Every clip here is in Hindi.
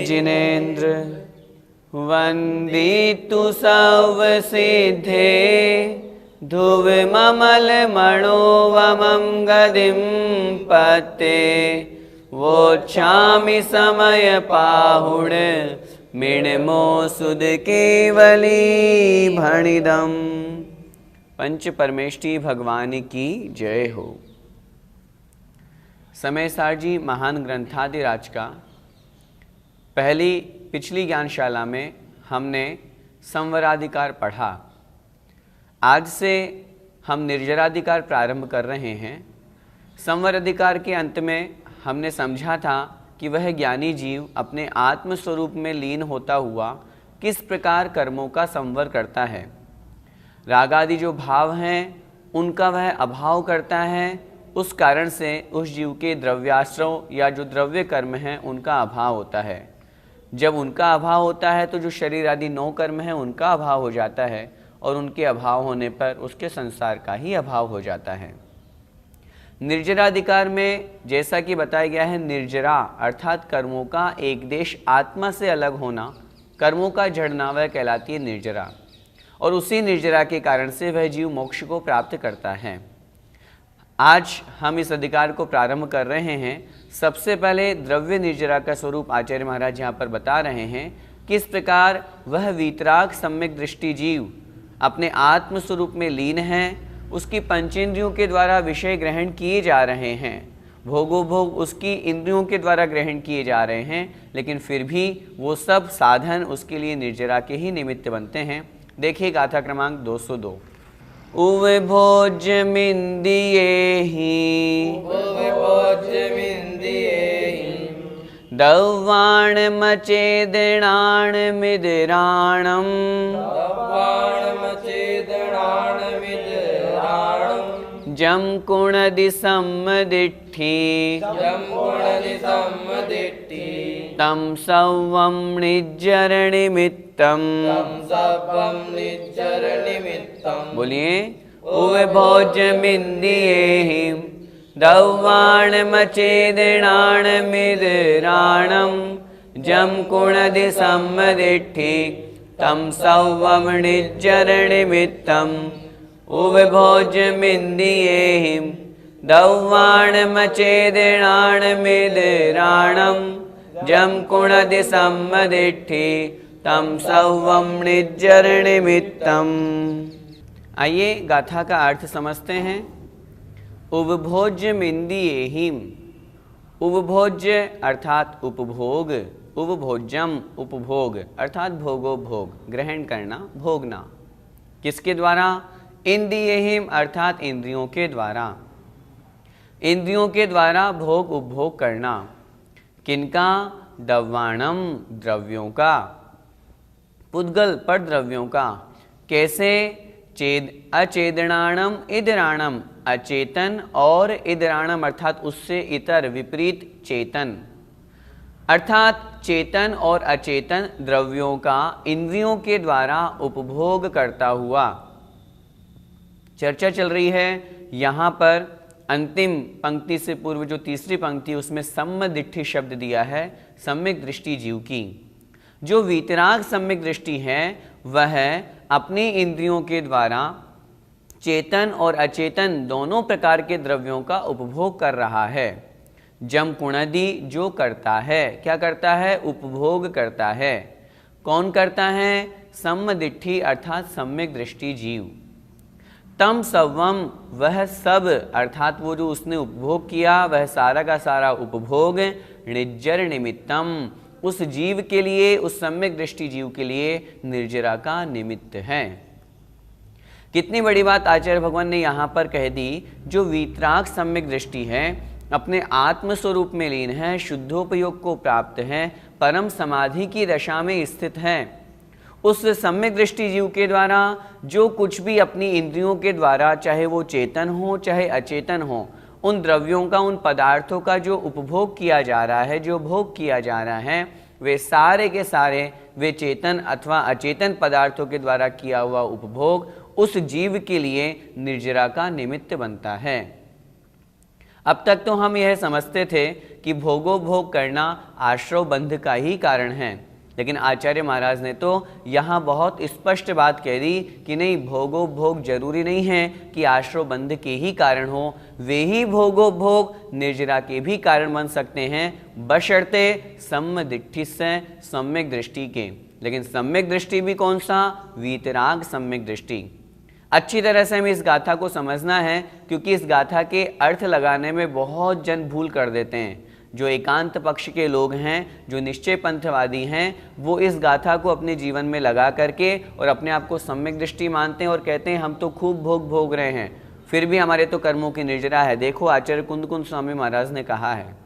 जिनेन्द्र वंदितु सर्वसिद्धे धुविममलमणोवमं गदिं पते वोच्छामि समय पाहुण मिणमो सुद केवली भणिदम। पंच परमेष्टि भगवान की जय हो। समय सार जी महान ग्रंथादिराज का पिछली ज्ञानशाला में हमने संवराधिकार पढ़ा। आज से हम निर्जराधिकार प्रारंभ कर रहे हैं। संवराधिकार के अंत में हमने समझा था कि वह ज्ञानी जीव अपने आत्म स्वरूप में लीन होता हुआ किस प्रकार कर्मों का संवर करता है। राग आदि जो भाव हैं उनका वह अभाव करता है। उस कारण से उस जीव के द्रव्याश्रव या जो द्रव्य कर्म हैं उनका अभाव होता है। जब उनका अभाव होता है तो जो शरीर आदि 9 कर्म हैं उनका अभाव हो जाता है और उनके अभाव होने पर उसके संसार का ही अभाव हो जाता है। निर्जराधिकार में जैसा कि बताया गया है, निर्जरा अर्थात कर्मों का एक देश आत्मा से अलग होना, कर्मों का जड़ना, वह कहलाती है निर्जरा। और उसी निर्जरा के कारण से वह जीव मोक्ष को प्राप्त करता है। आज हम इस अधिकार को प्रारंभ कर रहे हैं। सबसे पहले द्रव्य निर्जरा का स्वरूप आचार्य महाराज यहाँ पर बता रहे हैं। किस प्रकार वह वीतराग सम्यक दृष्टि जीव अपने आत्म स्वरूप में लीन है, उसकी पंचेंद्रियों के द्वारा विषय ग्रहण किए जा रहे हैं, भोगोभोग उसकी इंद्रियों के द्वारा ग्रहण किए जा रहे हैं, लेकिन फिर भी वो सब साधन उसके लिए निर्जरा के ही निमित्त बनते हैं। देखिए गाथा क्रमांक 202। उवे भोज्यमिंदियेहि दव्वाणमचेदणाणमिदराणम् जम कुणदि सम्मदिट्ठी तम सव्वं निज्जरनिमित्तम्। बोलिए उवे भोज्यमिंदियेहि दव्वाणमचेदणाणमिदराणम् जम कुणदि सम्मदिट्ठी तम सव्वं निज्जरनिमित्तम्। उवे भोज्यमिंदियेहि दव्वाणमचेदणाणमिदराणम् जम कुणदि सम्मदिट्ठी तम सव्वं निज्जरनिमित्तम्। आइए गाथा का अर्थ समझते हैं। उपभोज्यमिंदियेहिम, उपभोज्य अर्थात उपभोग, उपभोज्यम उपभोग अर्थात भोगोभोग ग्रहण करना, भोगना। किसके द्वारा? इंद्रियहिम अर्थात इंद्रियों के द्वारा, इंद्रियों के द्वारा भोग उपभोग करना। किनका? दव्वाणम द्रव्यों का, पुद्गल पर द्रव्यों का। कैसे? अचेदनाणम इदराणम, अचेतन और इदराणम अर्थात उससे इतर विपरीत चेतन, अर्थात चेतन और अचेतन द्रव्यों का इंद्रियों के द्वारा उपभोग करता हुआ। चर्चा चल रही है यहाँ पर अंतिम पंक्ति से पूर्व जो तीसरी पंक्ति उसमें सम्मदिट्ठी शब्द दिया है, सम्यक दृष्टि जीव की। जो वीतराग सम्यक दृष्टि है वह अपनी इंद्रियों के द्वारा चेतन और अचेतन दोनों प्रकार के द्रव्यों का उपभोग कर रहा है। जम कुणदि जो करता है, क्या करता है? उपभोग करता है। कौन करता है? सम्मदिट्ठी अर्थात सम्यक दृष्टि जीव। तम सव्वम वह सब अर्थात वो जो उसने उपभोग किया वह सारा का सारा उपभोग निज्जर निमित्तम उस जीव के लिए, उस सम्यक दृष्टि जीव के लिए निर्जरा का निमित्त है। कितनी बड़ी बात आचार्य भगवान ने यहाँ पर कह दी। जो वीतराग सम्यक दृष्टि है, अपने आत्म स्वरूप में लीन है, शुद्धोपयोग को प्राप्त है, परम समाधि की दशा में स्थित है, उस सम्यक दृष्टि जीव के द्वारा जो कुछ भी अपनी इंद्रियों के द्वारा, चाहे वो चेतन हो चाहे अचेतन हो, उन द्रव्यों का, उन पदार्थों का जो उपभोग किया जा रहा है, जो भोग किया जा रहा है, वे सारे के सारे वे चेतन अथवा अचेतन पदार्थों के द्वारा किया हुआ उपभोग उस जीव के लिए निर्जरा का निमित्त बनता है। अब तक तो हम यह समझते थे कि भोगोपभोग करना आश्रव बंध का ही कारण है, लेकिन आचार्य महाराज ने तो यहाँ बहुत स्पष्ट बात कह दी कि नहीं, भोगोपभोग जरूरी नहीं है कि आश्रव बंध के ही कारण हो, वे ही भोगोपभोग निर्जरा के भी कारण बन सकते हैं, बशर्ते सम्यदिट्ठि से सम्यक दृष्टि के। लेकिन सम्यक दृष्टि भी कौन सा? वीतराग सम्यक दृष्टि। अच्छी तरह से हमें इस गाथा को समझना है, क्योंकि इस गाथा के अर्थ लगाने में बहुत जन भूल कर देते हैं। जो एकांत पक्ष के लोग हैं, जो निश्चय पंथवादी हैं, वो इस गाथा को अपने जीवन में लगा करके और अपने आप को सम्यक दृष्टि मानते हैं और कहते हैं हम तो खूब भोग भोग रहे हैं, फिर भी हमारे तो कर्मों की निर्जरा है। देखो आचार्य कुंद स्वामी महाराज ने कहा है।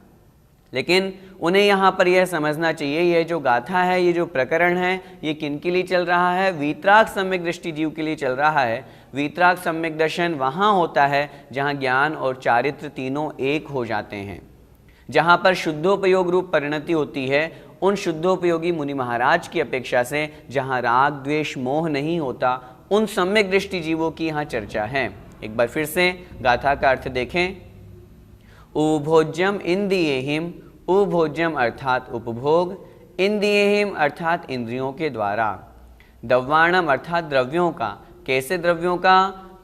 लेकिन उन्हें यहाँ पर यह समझना चाहिए, यह जो गाथा है, ये जो प्रकरण है, ये किन के लिए चल रहा है? वीतराग सम्यक दृष्टि जीव के लिए चल रहा है। वीतराग सम्यक दर्शन वहाँ होता है जहाँ ज्ञान और चारित्र तीनों एक हो जाते हैं, जहाँ पर शुद्धोपयोग रूप परिणति होती है। उन शुद्धोपयोगी मुनि महाराज की अपेक्षा से जहाँ राग द्वेष मोह नहीं होता, उन सम्यक दृष्टि जीवों की यहाँ चर्चा है। एक बार फिर से गाथा का अर्थ देखें। उभोज्यम इंद्रियेहिम, उभोज्यम अर्थात उपभोग, इंद्रियेहिम अर्थात इंद्रियों के द्वारा, दव्वाणम अर्थात द्रव्यों का। कैसे द्रव्यों का?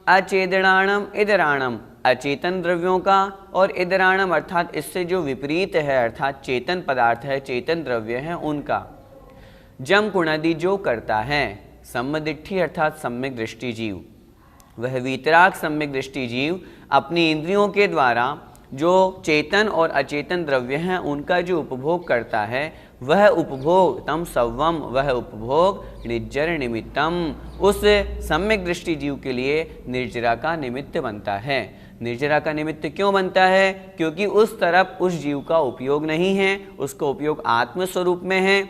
अचेतनाणम इदराणम, अचेतन द्रव्यों का, और इदराणम अर्थात इससे जो विपरीत है, अर्थात चेतन पदार्थ है, चेतन द्रव्य है, उनका। जम कुणदि जो करता है, सम्यदिट्ठि अर्थात सम्यक दृष्टि जीव, वह वीतराग सम्यक दृष्टि जीव अपनी इंद्रियों के द्वारा जो चेतन और अचेतन द्रव्य हैं उनका जो उपभोग करता है, वह उपभोग तम सव्वम, वह उपभोग निर्जर निमित्तम, उस सम्यक दृष्टि जीव के लिए निर्जरा का निमित्त बनता है। निर्जरा का निमित्त क्यों बनता है? क्योंकि उस तरफ उस जीव का उपयोग नहीं है, उसका उपयोग आत्मस्वरूप में है।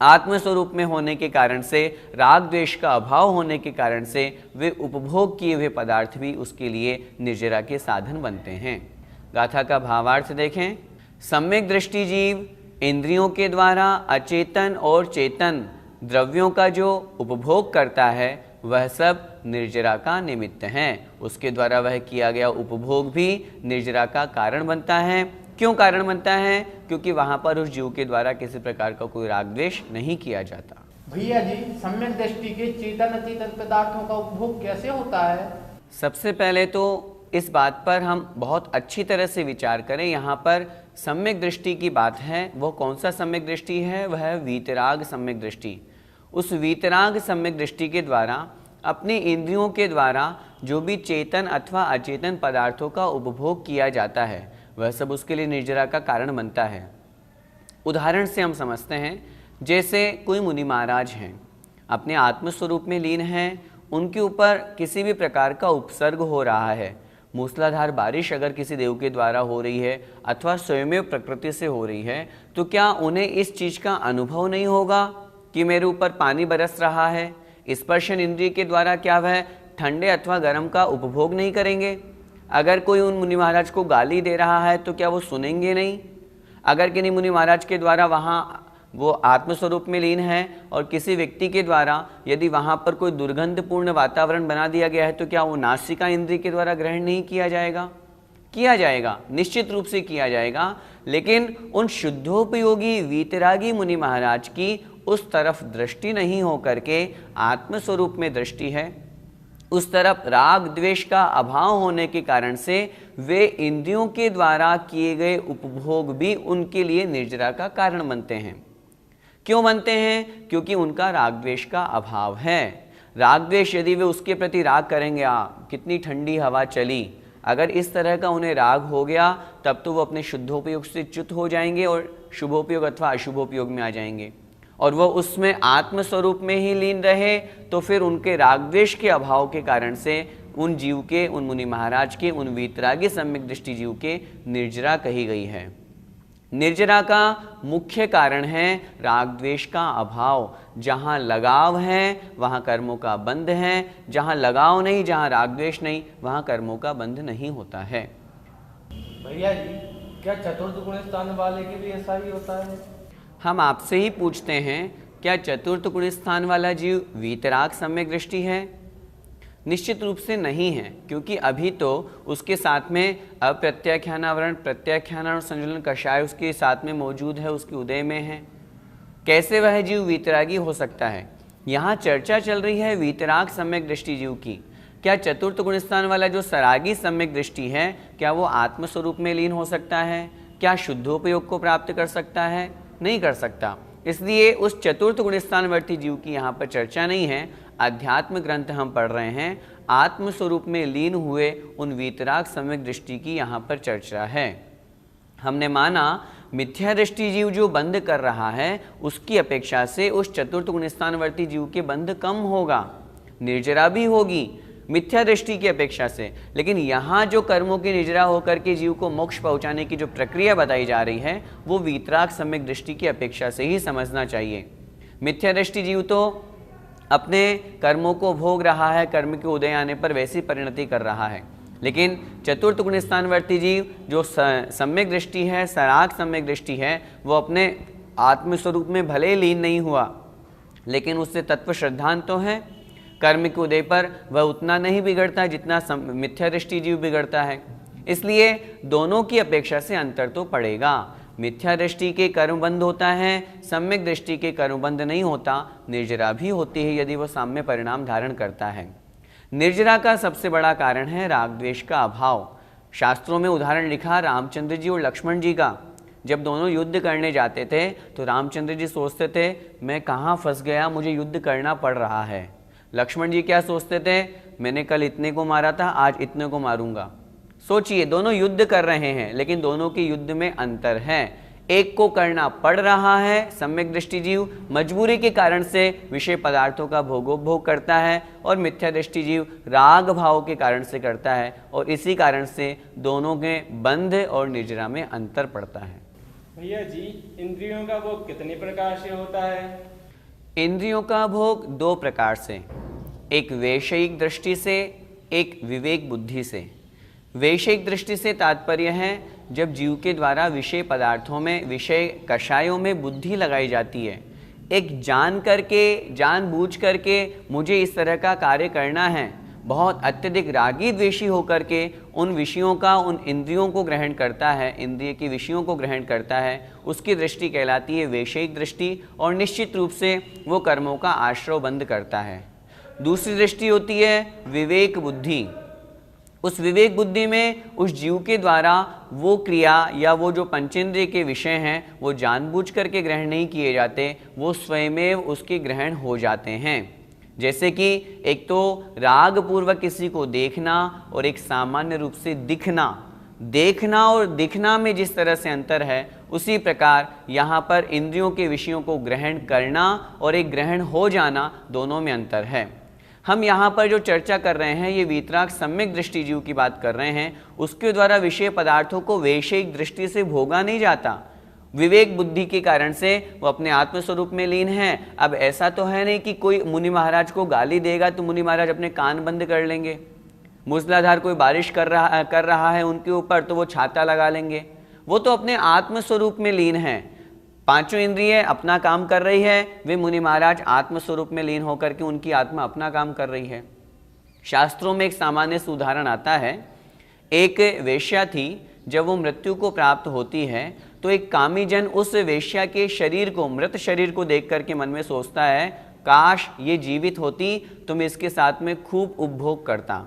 आत्मस्वरूप में होने के कारण से, राग द्वेष का अभाव होने के कारण से, वे उपभोग किए हुए पदार्थ भी उसके लिए निर्जरा के साधन बनते हैं। गाथा का भावार्थ देखें। सम्यक दृष्टि जीव इंद्रियों के द्वारा अचेतन और चेतन द्रव्यों का जो उपभोग करता है, वह सब निर्जरा का निमित्त है। उसके द्वारा वह किया गया उपभोग भी निर्जरा का कारण बनता है। क्यों कारण बनता है? क्योंकि वहां पर उस जीव के द्वारा किसी प्रकार का कोई राग द्वेष नहीं किया जाता। भैया जी, सम्यक दृष्टि के चेतन अचेतन पदार्थों का उपभोग कैसे होता है? सबसे पहले तो इस बात पर हम बहुत अच्छी तरह से विचार करें। यहाँ पर सम्यक दृष्टि की बात है, वो कौन सा सम्यक दृष्टि है? वह वीतराग सम्यक दृष्टि। उस वीतराग सम्यक दृष्टि के द्वारा अपनी इंद्रियों के द्वारा जो भी चेतन अथवा अचेतन पदार्थों का उपभोग किया जाता है, वह सब उसके लिए निर्जरा का कारण बनता है। उदाहरण से हम समझते हैं, जैसे कोई मुनि महाराज हैं, अपने आत्मस्वरूप में लीन हैं, उनके ऊपर किसी भी प्रकार का उपसर्ग हो रहा है, मूसलाधार बारिश अगर किसी देव के द्वारा हो रही है अथवा स्वयं प्रकृति से हो रही है, तो क्या उन्हें इस चीज़ का अनुभव नहीं होगा कि मेरे ऊपर पानी बरस रहा है? स्पर्शन इंद्रिय के द्वारा क्या वह ठंडे अथवा गर्म का उपभोग नहीं करेंगे? अगर कोई उन मुनि महाराज को गाली दे रहा है तो क्या वो सुनेंगे नहीं? अगर किन्हीं मुनि महाराज के द्वारा वहाँ वो आत्मस्वरूप में लीन है और किसी व्यक्ति के द्वारा यदि वहाँ पर कोई दुर्गंधपूर्ण वातावरण बना दिया गया है, तो क्या वो नासिका इंद्रिय के द्वारा ग्रहण नहीं किया जाएगा? किया जाएगा, निश्चित रूप से किया जाएगा। लेकिन उन शुद्धोपयोगी वीतरागी मुनि महाराज की उस तरफ दृष्टि नहीं हो करके आत्मस्वरूप में दृष्टि है। उस तरफ राग द्वेष का अभाव होने के कारण से वे इंद्रियों के द्वारा किए गए उपभोग भी उनके लिए निर्जरा का कारण बनते हैं। क्यों बनते हैं? क्योंकि उनका राग द्वेष का अभाव है। राग द्वेष यदि वे उसके प्रति राग करेंगे, कितनी ठंडी हवा चली, अगर इस तरह का उन्हें राग हो गया, तब तो वो अपने शुद्धोपयोग से च्युत हो जाएंगे और शुभोपयोग अथवा अशुभोपयोग में आ जाएंगे, और वह उसमें आत्मस्वरूप में ही लीन रहे, तो फिर उनके राग द्वेष के अभाव के कारण से उन जीव के, उन मुनि महाराज के, उन वीतरागी सम्यक दृष्टि जीव के निर्जरा कही गई है। निर्जरा का मुख्य कारण है राग द्वेष का अभाव। जहाँ लगाव है वहाँ कर्मों का बंध है, जहाँ लगाव नहीं, जहाँ राग द्वेष नहीं, वहाँ कर्मों का बंध नहीं होता है। भैया जी, क्या चतुर्थ गुण स्थान वाले के भी ऐसा ही होता है? हम आपसे ही पूछते हैं, क्या चतुर्थ गुण स्थान वाला जीव वीतराग सम्यक दृष्टि है? निश्चित रूप से नहीं है, क्योंकि अभी तो उसके साथ में अप्रत्याख्यानावरण, प्रत्याख्यान और संजुलन कषाय उसके साथ में मौजूद है, उसके उदय में है। कैसे वह जीव वीतरागी हो सकता है? यहाँ चर्चा चल रही है वीतराग सम्यक दृष्टि जीव की। क्या चतुर्थ गुण स्थान वाला जो सरागी सम्यक दृष्टि है, क्या वो आत्मस्वरूप में लीन हो सकता है? क्या शुद्धोपयोग को प्राप्त कर सकता है? नहीं कर सकता। इसलिए उस चतुर्थ गुण स्थानवर्ती जीव की यहाँ पर चर्चा नहीं है। अध्यात्म ग्रंथ हम पढ़ रहे हैं, आत्मस्वरूप में लीन हुए उन वीतराग सम्यक दृष्टि की यहाँ पर चर्चा है। हमने माना मिथ्या दृष्टि जीव जो बंध कर रहा है, उसकी अपेक्षा से उस चतुर्थ गुण स्थानवर्ती जीव के बंध कम होगा, निर्जरा भी होगी मिथ्या दृष्टि की अपेक्षा से। लेकिन यहाँ जो कर्मों की निर्जरा होकर के जीव को मोक्ष पहुँचाने की जो प्रक्रिया बताई जा रही है, वो वीतराग सम्यक दृष्टि की अपेक्षा से ही समझना चाहिए। मिथ्या दृष्टि जीव तो अपने कर्मों को भोग रहा है, कर्म के उदय आने पर वैसी परिणति कर रहा है। लेकिन चतुर्थ गुण स्थानवर्ती जीव जो सम्यक दृष्टि है, सराग सम्यक दृष्टि है, वो अपने आत्मस्वरूप में भले लीन नहीं हुआ, लेकिन उससे तत्व श्रद्धांत तो है। कर्म के उदय पर वह उतना नहीं बिगड़ता जितना मिथ्या दृष्टि जीव बिगड़ता है। इसलिए दोनों की अपेक्षा से अंतर तो पड़ेगा। मिथ्या दृष्टि के कर्मबंध होता है, सम्यक दृष्टि के कर्मबंध नहीं होता, निर्जरा भी होती है यदि वह साम्य परिणाम धारण करता है। निर्जरा का सबसे बड़ा कारण है राग द्वेष का अभाव। शास्त्रों में उदाहरण लिखा रामचंद्र जी और लक्ष्मण जी का। जब दोनों युद्ध करने जाते थे तो रामचंद्र जी सोचते थे मैं कहाँ फंस गया, मुझे युद्ध करना पड़ रहा है। लक्ष्मण जी क्या सोचते थे, मैंने कल इतने को मारा था, आज इतने को मारूंगा। सोचिए, दोनों युद्ध कर रहे हैं, लेकिन दोनों के युद्ध में अंतर है। एक को करना पड़ रहा है, सम्यक दृष्टि जीव मजबूरी के कारण से विषय पदार्थों का भोगोपभोग करता है, और मिथ्या दृष्टि जीव राग भाव के कारण से करता है, और इसी कारण से दोनों के बंध और निर्जरा में अंतर पड़ता है। भैया जी, इंद्रियों का भोग कितने प्रकार से होता है? इंद्रियों का भोग दो प्रकार से, एक वैषयिक दृष्टि से, एक विवेक बुद्धि से। वैषयिक दृष्टि से तात्पर्य है जब जीव के द्वारा विषय पदार्थों में, विषय कषायों में बुद्धि लगाई जाती है, एक जान करके, जानबूझ करके मुझे इस तरह का कार्य करना है, बहुत अत्यधिक रागी द्वेषी होकर के उन विषयों का, उन इंद्रियों को ग्रहण करता है, इंद्रिय के विषयों को ग्रहण करता है, उसकी दृष्टि कहलाती है वैषयिक दृष्टि, और निश्चित रूप से वो कर्मों का आश्रय बंद करता है। दूसरी दृष्टि होती है विवेक बुद्धि। उस विवेक बुद्धि में उस जीव के द्वारा वो क्रिया या वो जो पंचेंद्रिय के विषय हैं वो जानबूझ करके ग्रहण नहीं किए जाते, वो स्वयमेव उसके ग्रहण हो जाते हैं। जैसे कि एक तो राग पूर्वक किसी को देखना और एक सामान्य रूप से दिखना। देखना और दिखना में जिस तरह से अंतर है, उसी प्रकार यहाँ पर इंद्रियों के विषयों को ग्रहण करना और एक ग्रहण हो जाना, दोनों में अंतर है। हम यहाँ पर जो चर्चा कर रहे हैं ये वीतराग सम्यक दृष्टि जीव की बात कर रहे हैं। उसके द्वारा विषय पदार्थों को वैषयिक दृष्टि से भोगा नहीं जाता, विवेक बुद्धि के कारण से वो अपने आत्मस्वरूप में लीन है। अब ऐसा तो है नहीं कि कोई मुनि महाराज को गाली देगा तो मुनि महाराज अपने कान बंद कर लेंगे, मूसलाधार कोई बारिश कर रहा है उनके ऊपर तो वो छाता लगा लेंगे। वो तो अपने आत्मस्वरूप में लीन है, पांचों इंद्रिय अपना काम कर रही है, वे मुनि महाराज आत्मस्वरूप में लीन होकर के उनकी आत्मा अपना काम कर रही है। शास्त्रों में एक सामान्य से उदाहरण आता है, एक वेश्या थी, जब वो मृत्यु को प्राप्त होती है तो एक कामी जन उस वेश्या के शरीर को, मृत शरीर को देख करके मन में सोचता है काश ये जीवित होती तो मैं इसके साथ में खूब उपभोग करता।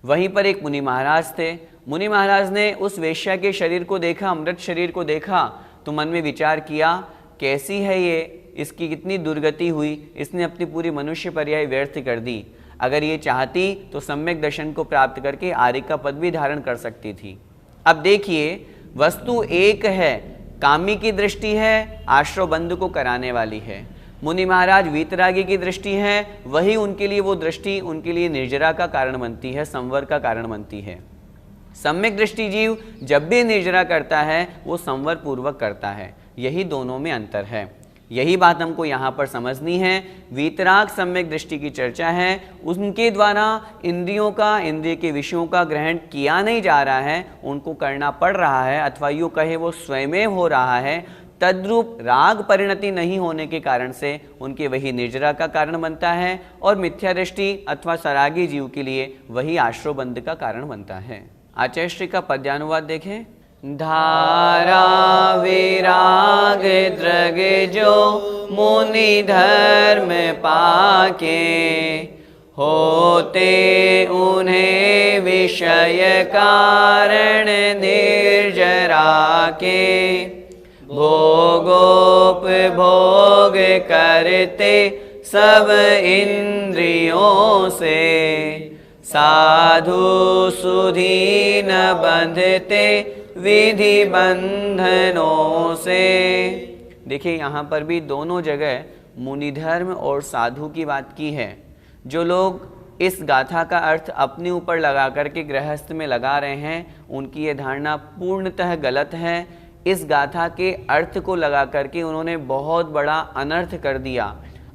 वहीं पर एक मुनि महाराज थे, मुनि महाराज ने उस वेश्या के शरीर को देखा, मृत शरीर को देखा तो मन में विचार किया कैसी है ये, इसकी कितनी दुर्गति हुई, इसने अपनी पूरी मनुष्य पर्याय व्यर्थ कर दी। अगर ये चाहती तो सम्यक दर्शन को प्राप्त करके आर्य का पद भी धारण कर सकती थी। अब देखिए, वस्तु एक है, कामी की दृष्टि है, आश्रय बंध को कराने वाली है। मुनि महाराज वीतरागी की दृष्टि है, वही उनके लिए, वो दृष्टि उनके लिए निर्जरा का कारण बनती है, संवर का कारण बनती है। सम्यक दृष्टि जीव जब भी निर्जरा करता है वो संवर पूर्वक करता है, यही दोनों में अंतर है। यही बात हमको यहाँ पर समझनी है। वीतराग सम्यक दृष्टि की चर्चा है, उनके द्वारा इंद्रियों का, इंद्रिय के विषयों का ग्रहण किया नहीं जा रहा है, उनको करना पड़ रहा है, अथवा यूँ कहे वो स्वयमेव हो रहा है, तद्रूप राग परिणति नहीं होने के कारण से उनके वही निर्जरा का कारण बनता है और मिथ्या दृष्टि अथवा सरागी जीव के लिए वही आश्रवबंध का कारण बनता है। आचार्य श्री का पद्यानुवाद देखें। धारा विराग द्रग जो मुनि धर्म पाके, होते उन्हें विषय कारण निर्जरा के। भोगोपभोग करते सब इंद्रियों से, साधु सुधी न बंधते विधि बंधनों से। देखिए यहाँ पर भी दोनों जगह मुनिधर्म और साधु की बात की है। जो लोग इस गाथा का अर्थ अपने ऊपर लगा करके गृहस्थ में लगा रहे हैं, उनकी ये धारणा पूर्णतः गलत है। इस गाथा के अर्थ को लगा करके उन्होंने बहुत बड़ा अनर्थ कर दिया।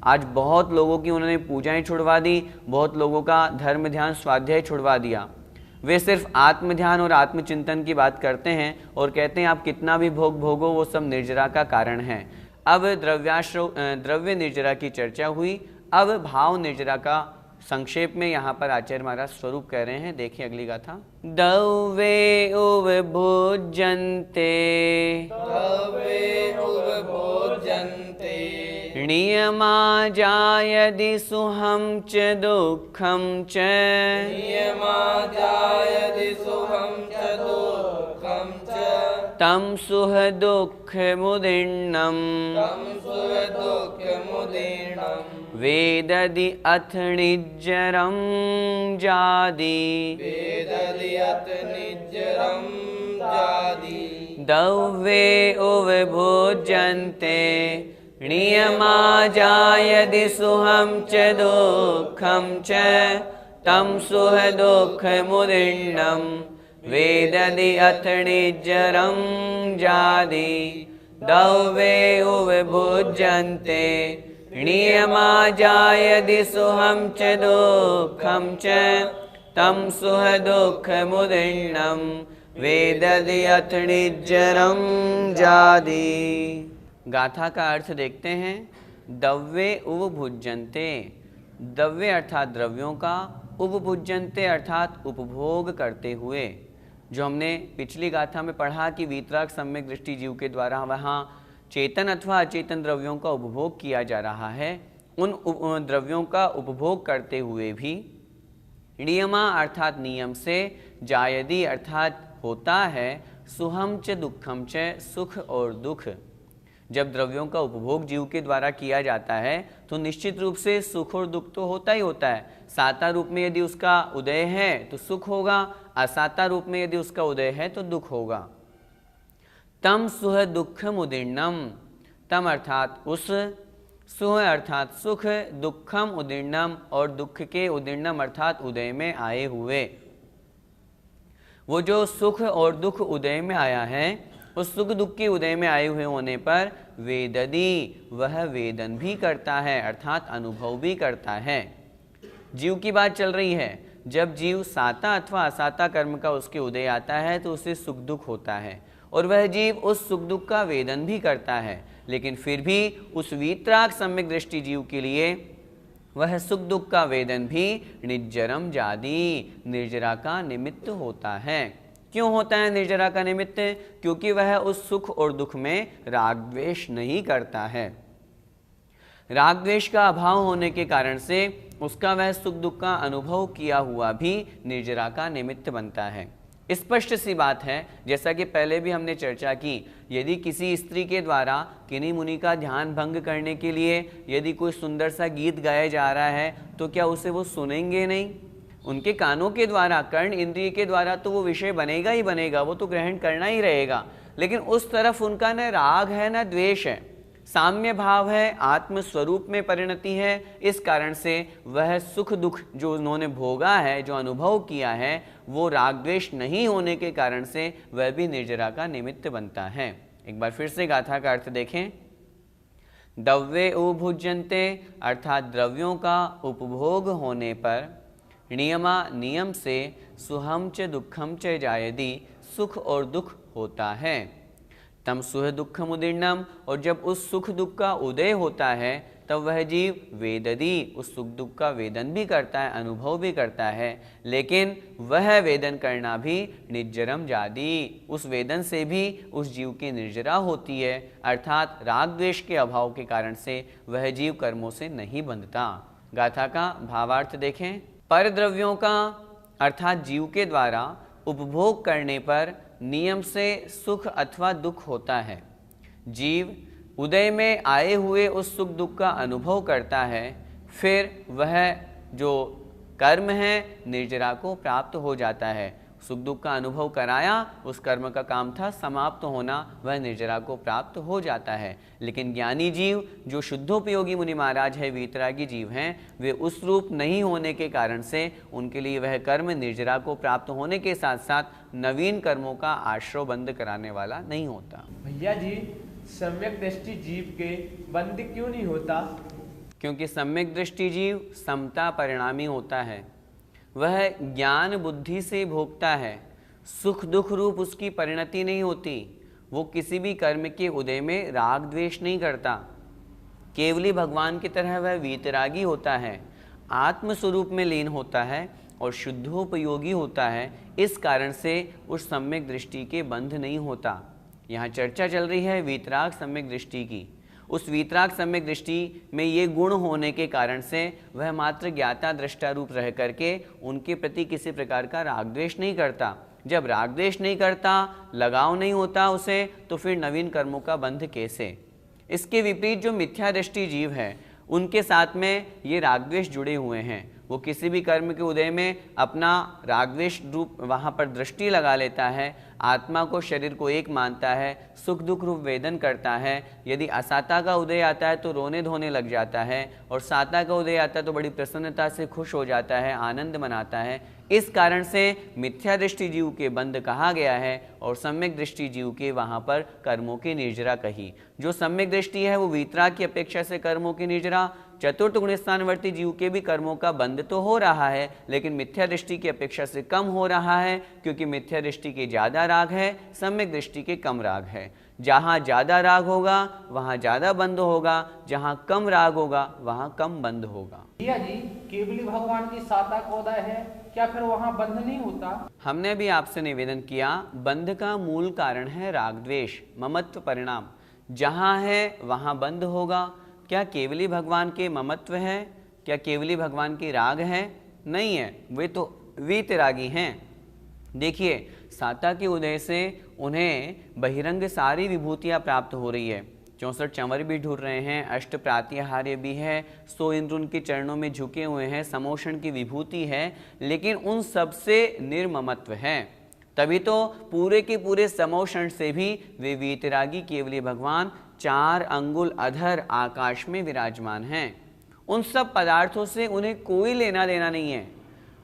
आज बहुत लोगों की उन्होंने पूजाएं छुड़वा दी, बहुत लोगों का धर्म ध्यान स्वाध्याय छुड़वा दिया। वे सिर्फ आत्म ध्यान और आत्मचिंतन की बात करते हैं और कहते हैं आप कितना भी भोग भोगो, वो सब निर्जरा का कारण है। अब द्रव्य निर्जरा की चर्चा हुई। अब भाव निर्जरा का संक्षेप में यहाँ पर आचार्य महाराज स्वरूप कह रहे हैं। देखिए अगली गाथा। दवे उपभोज्यन्ते नियमा जायदि सुहं च दुःखं च। तं सुह दुःख मुदीर्णं वेददि अथ निज्जरं जादि। दवे उपभोज्यन्ते नियमा जायदि सुहं च दुःखं च। तं सुह दुःख मुदीर्णं वेददि अथ निज्जरं जादि। दवे उपभोज्यन्ते नियमा जायदि सुहं च दुःखं च। तं सुह दुःख मुदीर्णं वेददि अथ निज्जरं जादि। गाथा का अर्थ देखते हैं। दव्ये उपभुज्यन्ते, दव्य अर्थात द्रव्यों का, उपभुज्यन्ते अर्थात उपभोग करते हुए। जो हमने पिछली गाथा में पढ़ा कि वीतराग सम्यक दृष्टि जीव के द्वारा वहाँ चेतन अथवा अचेतन द्रव्यों का उपभोग किया जा रहा है। उन द्रव्यों का उपभोग करते हुए भी नियमा अर्थात नियम से, जायदि अर्थात होता है, सुहम च दुखम च सुख और दुख। जब द्रव्यों का उपभोग जीव के द्वारा किया जाता है तो निश्चित रूप से सुख और दुख तो होता ही होता है। साता रूप में यदि उसका उदय है तो सुख होगा, असाता रूप में यदि उसका उदय है तो दुख होगा। तम सुह दुःखम उदीर्णम, तम अर्थात उस, सुह अर्थात सुख, दुःखम उदीर्णम और दुख के उदीर्णम अर्थात उदय में आए हुए। वो जो सुख और दुख उदय में आया है, उस सुख दुख के उदय में आए हुए होने पर वेददी, वह वेदन भी करता है अर्थात अनुभव भी करता है। जीव की बात चल रही है। जब जीव साता अथवा असाता कर्म का उसके उदय आता है तो उसे सुख दुख होता है और वह जीव उस सुख दुख का वेदन भी करता है। लेकिन फिर भी उस वीतराग सम्यक दृष्टि जीव के लिए वह सुख दुख का वेदन भी निज्जरम जादि, निर्जरा का निमित्त होता है। क्यों होता है निर्जरा का निमित्त? क्योंकि वह उस सुख और दुख में राग द्वेष नहीं करता है। राग द्वेष का अभाव होने के कारण से उसका वह सुख दुख का अनुभव किया हुआ भी निर्जरा का निमित्त बनता है। स्पष्ट सी बात है, जैसा कि पहले भी हमने चर्चा की, यदि किसी स्त्री के द्वारा किन्हीं मुनि का ध्यान भंग करने के लिए यदि कोई सुंदर सा गीत गाया जा रहा है तो क्या उसे वो सुनेंगे नहीं? उनके कानों के द्वारा, कर्ण इंद्रिय के द्वारा तो वो विषय बनेगा ही बनेगा, वो तो ग्रहण करना ही रहेगा। लेकिन उस तरफ उनका न राग है न द्वेष है, साम्य भाव है, आत्म स्वरूप में परिणति है। इस कारण से वह सुख दुख जो उन्होंने भोगा है, जो अनुभव किया है, वो राग द्वेष नहीं होने के कारण से वह भी निर्जरा का निमित्त बनता है। एक बार फिर से गाथा का अर्थ देखें। दव्ये उपभुज्यन्ते अर्थात द्रव्यों का उपभोग होने पर, नियमा नियम से, सुहम च दुखम च जायदि सुख और दुख होता है। तम सुख दुखम उदीर्णम, और जब उस सुख दुख का उदय होता है तब वह जीव वेददी, उस सुख दुख का वेदन भी करता है, अनुभव भी करता है, लेकिन वह वेदन करना भी निर्जरम जादी, उस वेदन से भी उस जीव की निर्जरा होती है, अर्थात राग द्वेष के अभाव के कारण से वह जीव कर्मों से नहीं बंधता। गाथा का भावार्थ देखें। पर द्रव्यों का अर्थात जीव के द्वारा उपभोग करने पर नियम से सुख अथवा दुख होता है। जीव उदय में आए हुए उस सुख दुख का अनुभव करता है, फिर वह जो कर्म है निर्जरा को प्राप्त हो जाता है। सुख दुख का अनुभव कराया, उस कर्म का काम था समाप्त होना, वह निर्जरा को प्राप्त हो जाता है। लेकिन ज्ञानी जीव जो शुद्धोपयोगी मुनि महाराज है, वीतरागी जीव हैं, वे उस रूप नहीं होने के कारण से उनके लिए वह कर्म निर्जरा को प्राप्त होने के साथ साथ नवीन कर्मों का आश्रय बंद कराने वाला नहीं होता। भैया जी, सम्यक दृष्टि जीव के बंद क्यों नहीं होता? क्योंकि सम्यक दृष्टि जीव समता परिणामी होता है, वह ज्ञान बुद्धि से भोगता है, सुख दुख रूप उसकी परिणति नहीं होती। वो किसी भी कर्म के उदय में राग द्वेष नहीं करता, केवली भगवान की तरह वह वीतरागी होता है, आत्म स्वरूप में लीन होता है और शुद्धोपयोगी होता है। इस कारण से उस सम्यक दृष्टि के बंध नहीं होता। यहाँ चर्चा चल रही है वीतराग सम्यक दृष्टि की। उस वीतराग सम्यक दृष्टि में ये गुण होने के कारण से वह मात्र ज्ञाता दृष्टा रूप रह करके उनके प्रति किसी प्रकार का राग द्वेष नहीं करता। जब राग द्वेष नहीं करता, लगाव नहीं होता उसे, तो फिर नवीन कर्मों का बंध कैसे? इसके विपरीत जो मिथ्या दृष्टि जीव है, उनके साथ में ये राग द्वेष जुड़े हुए हैं। वो किसी भी कर्म के उदय में अपना राग द्वेष रूप वहाँ पर दृष्टि लगा लेता है, आत्मा को शरीर को एक मानता है, सुख दुख रूप वेदन करता है। यदि असाता का उदय आता है तो रोने धोने लग जाता है, और साता का उदय आता है तो बड़ी प्रसन्नता से खुश हो जाता है, आनंद मनाता है। इस कारण से मिथ्या दृष्टि जीव के बंध कहा गया है और सम्यक दृष्टि जीव के वहाँ पर कर्मों की निर्जरा कही। जो सम्यक दृष्टि है वो वीतराग की अपेक्षा से कर्मों की निर्जरा, चतुर्थ गुण स्थानवर्ती जीव के भी कर्मों का बंध तो हो रहा है, लेकिन मिथ्या दृष्टि की अपेक्षा से कम हो रहा है, क्योंकि मिथ्या दृष्टि के ज़्यादा राग है, सम्यक दृष्टि के कम राग है। जहाँ ज़्यादा राग होगा वहाँ ज़्यादा बंध होगा, जहाँ कम राग होगा वहाँ कम बंध होगा। भैया जी, केवली भगवान की साता का उदय है, क्या फिर वहाँ बंध नहीं होता? हमने भी आपसे निवेदन किया, बंध का मूल कारण है राग द्वेष, ममत्व परिणाम। जहाँ है वहाँ बंध होगा। क्या केवली भगवान के ममत्व है? क्या केवली भगवान की राग है? नहीं है, वे तो वीतरागी हैं। देखिए, साता के उदय से उन्हें बहिरंग सारी विभूतियाँ प्राप्त हो रही है, 64 चंवर भी ढूंढ रहे हैं, अष्ट प्रातिहार्य भी है, 100 इंद्र उनके चरणों में झुके हुए हैं, समोषण की विभूति है, लेकिन उन सबसे निर्ममत्व है। तभी तो पूरे के पूरे समोषण से भी वे वीतरागी केवली भगवान 4 अंगुल अधर आकाश में विराजमान हैं। उन सब पदार्थों से उन्हें कोई लेना देना नहीं है।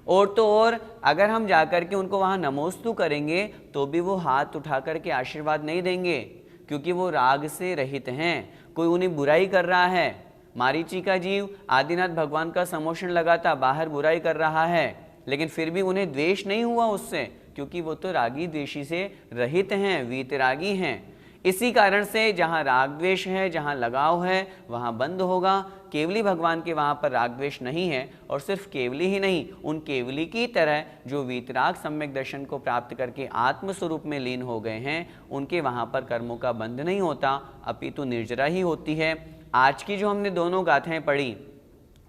और तो और अगर हम जाकर के उनको वहाँ नमोस्तु करेंगे तो भी वो हाथ उठा करके आशीर्वाद नहीं देंगे, क्योंकि वो राग से रहित हैं। कोई उन्हें बुराई कर रहा है, मारीची का जीव आदिनाथ भगवान का समोषण लगाता बाहर बुराई कर रहा है, लेकिन फिर भी उन्हें द्वेष नहीं हुआ उससे, क्योंकि वो तो रागी द्वेषी से रहित हैं, वीतरागी हैं। इसी कारण से जहाँ राग द्वेष है, जहाँ लगाव है, वहाँ बंद होगा। केवली भगवान के वहाँ पर राग द्वेष नहीं है, और सिर्फ केवली ही नहीं, उन केवली की तरह जो वीतराग सम्यक दर्शन को प्राप्त करके आत्म स्वरूप में लीन हो गए हैं, उनके वहाँ पर कर्मों का बंध नहीं होता, अपितु निर्जरा ही होती है। आज की जो हमने दोनों गाथाएं पढ़ी,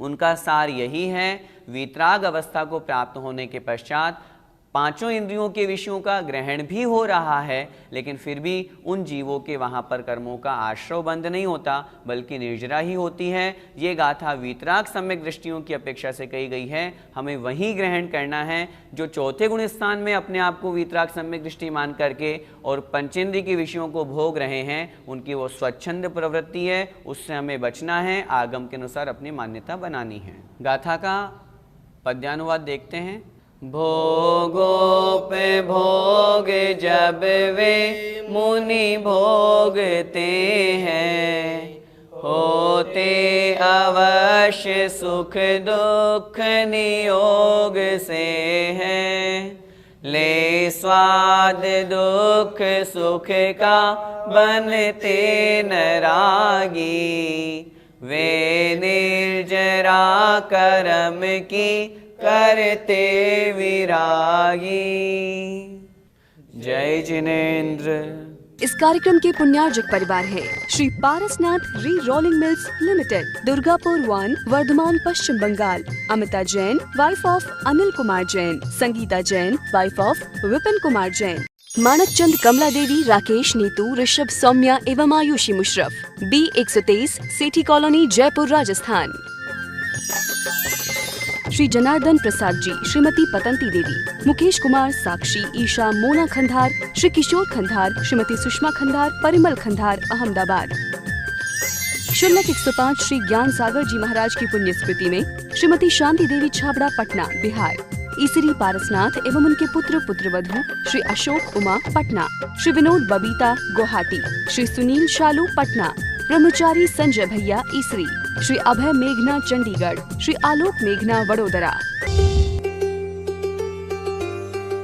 उनका सार यही है, वीतराग अवस्था को प्राप्त होने के पश्चात पांचों इंद्रियों के विषयों का ग्रहण भी हो रहा है, लेकिन फिर भी उन जीवों के वहाँ पर कर्मों का आश्रय बंध नहीं होता, बल्कि निर्जरा ही होती है। ये गाथा वीतराग सम्यक दृष्टियों की अपेक्षा से कही गई है। हमें वही ग्रहण करना है जो चौथे गुण स्थान में अपने आप को वीतराग सम्यक दृष्टि मान करके और पंचेंद्रिय के विषयों को भोग रहे हैं, उनकी वो स्वच्छंद प्रवृत्ति है, उससे हमें बचना है, आगम के अनुसार अपनी मान्यता बनानी है। गाथा का पद्यानुवाद देखते हैं। भोगों पे भोग जब वे मुनि भोगते हैं, होते अवश्य सुख दुख नियोग से हैं। ले स्वाद दुख सुख का बनते न रागी, वे निर्जरा कर्म की करते विरागी। जय जिनेन्द्र। इस कार्यक्रम के पुण्यार्जक परिवार है Shri Parasnath re rolling mills limited, Durgapur 1, Bardhaman, Paschim Bengal. Amita Jain, wife of Anil Kumar Jain. Sangeeta Jain, wife of Vipin Kumar Jain. Manak Chand, Kamla Devi, Rakesh, Neetu, Rishabh, Saumya एवं आयुषी मुशरफ। B123, Sethi colony, Jaipur, Rajasthan. श्री जनार्दन प्रसाद जी, श्रीमती पतंती देवी, मुकेश कुमार, साक्षी, ईशा, मोना खंधार, श्री किशोर खंधार, श्रीमती सुषमा खंधार, परिमल खंधार, अहमदाबाद। शुल्लक 105 श्री ज्ञान सागर जी महाराज की पुण्य स्मृति में श्रीमती शांति देवी छाबड़ा, पटना, बिहार। ईसरी पारसनाथ एवं उनके पुत्र पुत्रवधू श्री अशोक उमा, पटना। श्री विनोद बबीता, गुवाहाटी। श्री सुनील शालू, पटना। ब्रह्मचारी संजय भैया, ईसरी। श्री अभय मेघना, चंडीगढ़। श्री आलोक मेघना, वडोदरा।